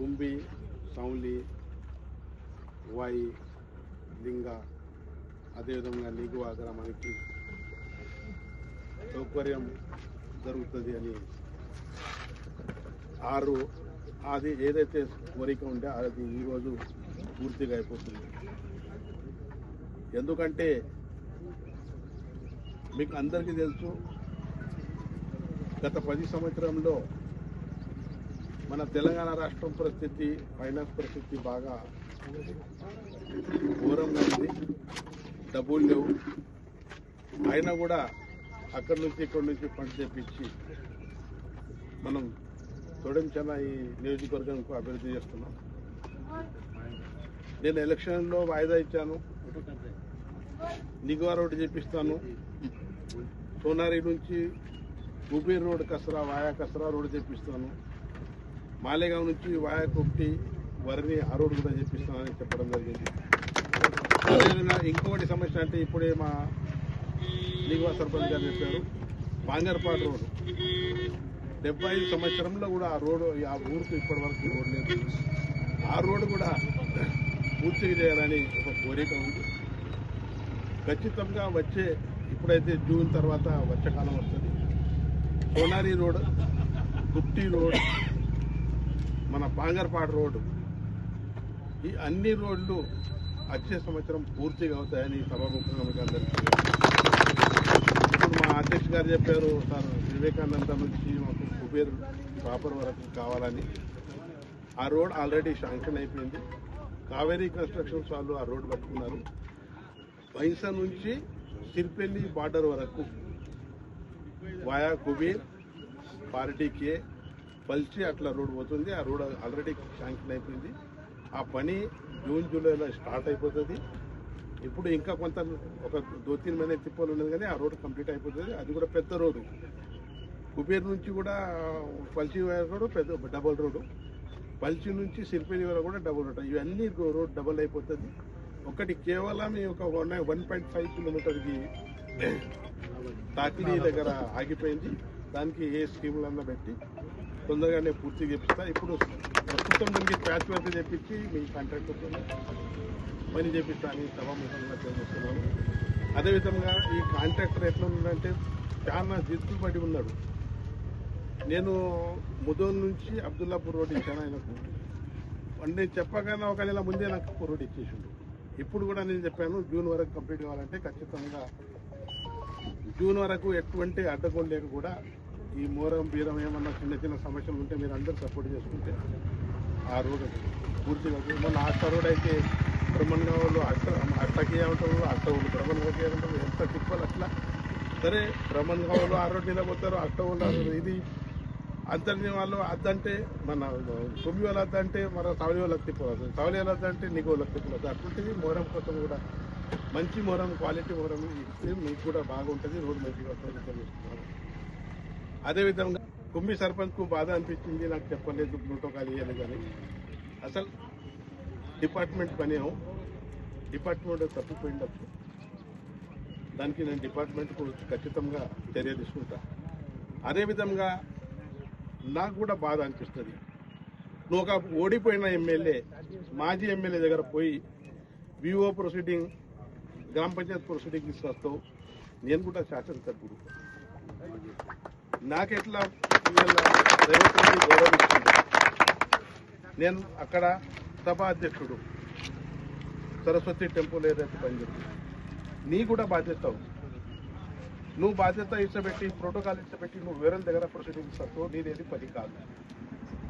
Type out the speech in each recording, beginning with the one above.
గుంబి, సౌలి, వాయి, లింగ, అదేవిధంగా నీగువా గ్రామానికి సౌకర్యం జరుగుతుంది అని అది ఏదైతే కోరిక ఉంటే అది ఈరోజు పూర్తిగా అయిపోతుంది. ఎందుకంటే మీకు అందరికీ తెలుసు, గత 10 సంవత్సరంలో మన తెలంగాణ రాష్ట్రం పరిస్థితి, ఫైనాన్స్ పరిస్థితి బాగా ఘోరంగా ఉంది. డబ్బులు లేవు. అయినా కూడా అక్కడి నుంచి ఇక్కడి నుంచి ఫండ్ తెప్పించి మనం తొడెంచన ఈ నియోజకవర్గానికి అభివృద్ధి చేస్తున్నాం. నేను ఎలక్షన్లో వాయిదా ఇచ్చాను. నిగువా రోడ్డు చేపిస్తాను. సోనారి నుంచి కుబీర్ రోడ్ కసరా వాయా కసరా రోడ్డు చేపిస్తాను. మాలేగాం నుంచి వాయా కుప్టి వరిని ఆ రోడ్డు కూడా చేపిస్తానని చెప్పడం జరిగింది. అదేవిధంగా ఇంకొకటి సమస్య అంటే ఇప్పుడే మా నిగువా సర్పంచ్ గారు చెప్పారు, బాంగర్పాడు రోడ్డు 75 సంవత్సరంలో కూడా ఆ రోడ్డు ఆ ఊరికి ఇప్పటి వరకు రోడ్ లేదు. ఆ రోడ్డు కూడా పూర్తిగా చేయాలని ఒక కోరిక ఉంది. ఖచ్చితంగా ఇప్పుడైతే జూన్ తర్వాత వర్షాకాలం వస్తుంది. సోనారి రోడ్, గుప్టి రోడ్, మన బాంగర్పాడు రోడ్డు, ఈ అన్ని రోడ్లు వచ్చే సంవత్సరం పూర్తిగా అవుతాయని సభాముఖంగా మీకు అందరికీ ఇప్పుడు మా అధ్యక్ష గారు చెప్పారు, సార్ వివేకానంద నుంచి మాకు కుబేర్ ప్రాపర్ వరకు కావాలని. ఆ రోడ్ ఆల్రెడీ శాంక్షన్ అయిపోయింది. కావేరీ కన్స్ట్రక్షన్స్ వాళ్ళు ఆ రోడ్డు పట్టుకున్నారు. బైన్సా నుంచి సిర్పల్లి బార్డర్ వరకు వాయా కుబీర్, పార్టీకే, పల్చి అట్లా రోడ్ పోతుంది. ఆ రోడ్ ఆల్రెడీ శాంక్షన్ అయిపోయింది. ఆ పని జూన్ జూలైలో స్టార్ట్ అయిపోతుంది. ఇప్పుడు ఇంకా కొంత ఒక 2-3 మహిళ తిప్పలు ఉన్నది కానీ ఆ రోడ్ కంప్లీట్ అయిపోతుంది. అది కూడా పెద్ద రోడ్డు. కుబేర్ నుంచి కూడా పల్చి రోడ్డు పెద్ద డబల్ రోడ్డు. పల్చి నుంచి సిర్పల్లి వరకు కూడా డబుల్ రోడ్. ఇవన్నీ రోడ్ డబుల్ అయిపోతుంది. ఒకటి కేవలం ఒక 1.5 కిలోమీటర్కి తాకిలీ దగ్గర ఆగిపోయింది. దానికి ఏ స్కీములన్నా పెట్టి తొందరగానే పూర్తి చేపిస్తా. ఇప్పుడు ప్రస్తుతం దీనికి ప్యాచ్ వర్క్ చేపించి మీ కాంట్రాక్టర్తో పని చేపిస్తా అని సభాముఖంగా తెలియజేస్తున్నాను. అదేవిధంగా ఈ కాంట్రాక్టర్ ఎట్లా ఉందంటే చాలా జిద్దు పడి ఉన్నాడు. నేను ముదోల్ నుంచి అబ్దుల్లాపూర్ రోడ్ ఇచ్చాను ఆయనకు. నేను చెప్పగానే ఒక నెల ముందే నాకు రోడ్ ఇచ్చేసిండు. ఇప్పుడు కూడా నేను చెప్పాను జూన్ వరకు కంప్లీట్ కావాలంటే ఖచ్చితంగా జూన్ వరకు ఎటువంటి అడ్డగోలు లేక కూడా ఈ మోరం బీరం ఏమన్నా చిన్న సమస్యలు ఉంటే మీరు అందరూ సపోర్ట్ చేసుకుంటే ఆ రోడ్ పూర్తిగా. మొన్న అట్ట రోడ్ అయితే బ్రహ్మణగావులు అట్టకి ఏమంటారు, అట్ట ఊళ్ళు బ్రహ్మణగావుకి ఏమంటారు, ఎంత తిప్పాలి అట్లా. సరే బ్రహ్మణగావులు ఆ రోడ్ మీద పోతారు, అట్ట ఊళ్ళు ఇది అద్దంటే వాళ్ళు అద్దంటే మన తొమ్మిది వాళ్ళు అద్దంటే మన సవలి వాళ్ళకి తిప్పవచ్చు, సవలి వాళ్ళు అద్దంటే నీకు వాళ్ళకి తిప్పవచ్చు. అటువంటిది మోరం కోసం కూడా మంచి మోరం, క్వాలిటీ మోరం ఇస్తే మీకు కూడా బాగుంటుంది, రోడ్డు మంచిగా వస్తుంది. అదేవిధంగా కుమ్మి సర్పంచ్కు బాధ అనిపించింది, నాకు చెప్పలేదు, ప్రోటోకాల్ ఇవ్వాలి కానీ అసలు డిపార్ట్మెంట్ పని డిపార్ట్మెంట్ తప్పిపోయిండప్పుడు దానికి నేను డిపార్ట్మెంట్కు ఖచ్చితంగా చర్య తీసుకుంటా. అదేవిధంగా నాకు కూడా బాధ అనిపిస్తుంది, నువ్వు ఒక ఓడిపోయిన ఎమ్మెల్యే, మాజీ ఎమ్మెల్యే దగ్గర పోయి విఓ ప్రొసీడింగ్, గ్రామ పంచాయత్ ప్రొసీడింగ్ తీసుకొస్తావు. నేను కూడా శాసనసభ్యుడు, నాకెట్లా రేవంత్ రెడ్డి గౌరవం ఇచ్చింది. నేను అక్కడ సభా అధ్యక్షుడు, సరస్వతి టెంపుల్ ఏదైతే పనిచేస్తుంది, నీ కూడా బాధ్యత. నువ్వు బాధ్యత ఇచ్చబెట్టి, ప్రోటోకాల్ ఇచ్చబెట్టి నువ్వు వేరే దగ్గర ప్రొసీడింగ్ ఇస్తావు, నీదేది పని కాదు.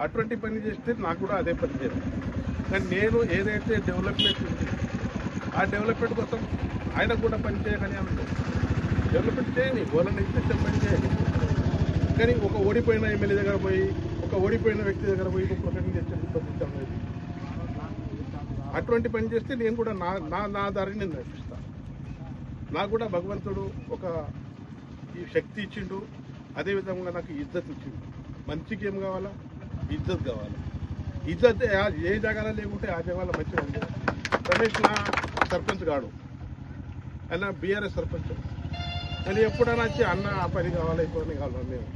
అటువంటి పని చేస్తే నాకు కూడా అదే పని చేయాలి. కానీ నేను ఏదైతే డెవలప్మెంట్ ఉంది ఆ డెవలప్మెంట్ కోసం ఆయన కూడా పని చేయగానే అనుకో, డెవలప్మెంట్ చేయని వాళ్ళని ఇస్తే పని చేయాలి. కానీ ఒక ఓడిపోయిన ఎమ్మెల్యే దగ్గర పోయి, ఒక ఓడిపోయిన వ్యక్తి దగ్గర పోయి నువ్వు ప్రొసీడింగ్ చేస్తే అటువంటి పని చేస్తే నేను కూడా నా దారిని నేను నడిపిస్తాను. నాకు కూడా భగవంతుడు ఒక ఈ శక్తి ఇచ్చిండు, అదేవిధంగా నాకు ఇజ్జత్ ఇచ్చిండు. మంచికి ఏం కావాలా? ఇజ్జత్ కావాలి. ఇజ్జత్ ఏ జగాలో లేకుంటే ఆ జగాలో మంచిగా ఉంది. రమేష్ నా సర్పంచ్ కాడు, ఆయన బీఆర్ఎస్ సర్పంచ్. కానీ ఎప్పుడైనా వచ్చి అన్న ఆ పని కావాలి, ఈ పని కావాలి. మేము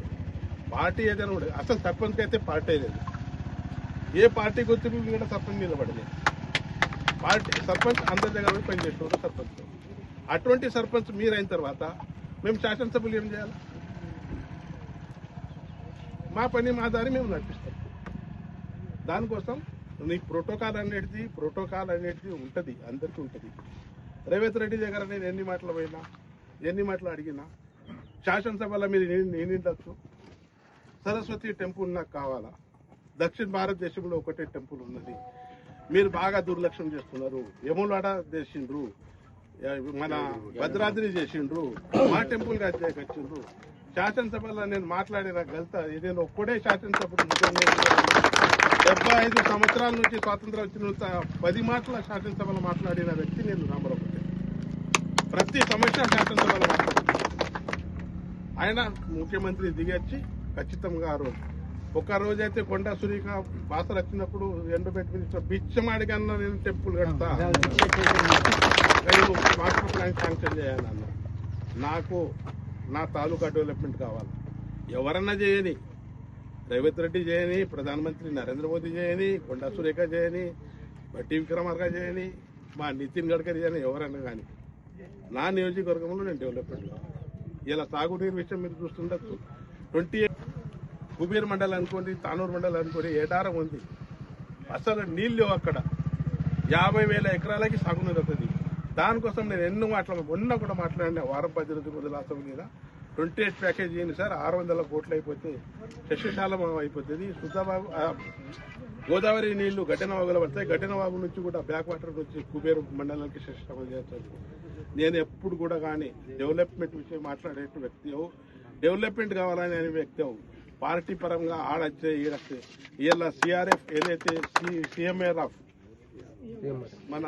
పార్టీ ఏదైనా కూడా అసలు సర్పంచ్కి అయితే పార్టీ లేదు. ఏ పార్టీ గుర్తింపు కూడా సర్పంచ్ నిలబడలేదు. పార్టీ సర్పంచ్ అందరి దగ్గర పోయి పనిచేసేవారు సర్పంచ్. అటువంటి సర్పంచ్ మీరైన తర్వాత మేము శాసనసభ్యులు ఏం చేయాలి? మా పని మా దారి మేము నడిపిస్తాం. దానికోసం నీ ప్రోటోకాల్ అనేది ఉంటుంది, అందరికీ ఉంటుంది. రేవంత్ రెడ్డి దగ్గర నేను ఎన్ని మాటలు పోయినా, ఎన్ని మాటలు అడిగినా, శాసనసభలో మీరు నేనిండొచ్చు. సరస్వతి టెంపుల్ నాకు కావాలా? దక్షిణ భారతదేశంలో ఒకటే టెంపుల్ ఉన్నది, మీరు బాగా దుర్లక్ష్యం చేస్తున్నారు. యములవాడ చేసిండ్రు, మన భద్రాద్రి చేసిండ్రు, మా టెంపుల్ వచ్చిండ్రు. శాసనసభలో నేను మాట్లాడిన గల్త నేను ఒక్కడే శాసనసభకు 75 సంవత్సరాల నుంచి స్వాతంత్రం వచ్చిన 10 మాటల శాసనసభలో మాట్లాడిన వ్యక్తి నేను రామారావు. ప్రతి సమస్య శాసనసభలో మాట్లాడుతున్నాను. ఆయన ముఖ్యమంత్రి దిగొచ్చి ఖచ్చితంగా ఆ రోజు ఒక రోజైతే కొండా సురేఖ బాసలు వచ్చినప్పుడు ఎండబెట్టి మినిస్టర్ బిచ్చమాడికన్నా నేను టెంపుల్ కడతా, నేను మాస్టర్ ప్లాన్ శాంక్షన్ చేయాలన్న. నాకు నా తాలూకా డెవలప్మెంట్ కావాలి. ఎవరన్నా చేయని, రేవంత్ రెడ్డి చేయని, ప్రధానమంత్రి నరేంద్ర మోదీ చేయని, కొండా సురేఖ చేయని, బట్టి విక్రమార్క చేయని, మా నితిన్ గడ్కరీ చేయని, ఎవరన్నా కానీ నా నియోజకవర్గంలో నేను డెవలప్మెంట్ కావాలి. ఇలా సాగునీరు విషయం మీరు చూస్తుండొచ్చు. 28 కుబీర్ మండలం అనుకోండి, తానూరు మండలం అనుకోండి, ఏడారం ఉంది, అసలు నీళ్ళు అక్కడ 50,000 ఎకరాలకి సాగునీరు వస్తుంది. దానికోసం నేను ఎన్నో మొన్న కూడా మాట్లాడినా వారం 10 రోజుల ముందు అసెంబ్లీలో 28 ప్యాకేజ్ చేయండి సార్, 600 కోట్లు అయిపోతే శస్యశాలం అయిపోతుంది. సుధాబాబు గోదావరి నీళ్లు గడ్డెనవాగులో పడతాయి, గడ్డెనవాగు నుంచి కూడా బ్యాక్ వాటర్ నుంచి కుబేరు మండలానికి శస్యశాలం చేస్తుంది. నేను ఎప్పుడు కూడా కానీ డెవలప్మెంట్ విషయం మాట్లాడే వ్యక్తి, డెవలప్మెంట్ కావాలని అనే వ్యక్తి, పార్టీ పరంగా ఆడొచ్చే ఈడొచ్చే. ఇలా సిఆర్ఎఫ్ ఏదైతే సిఎంఆర్ మన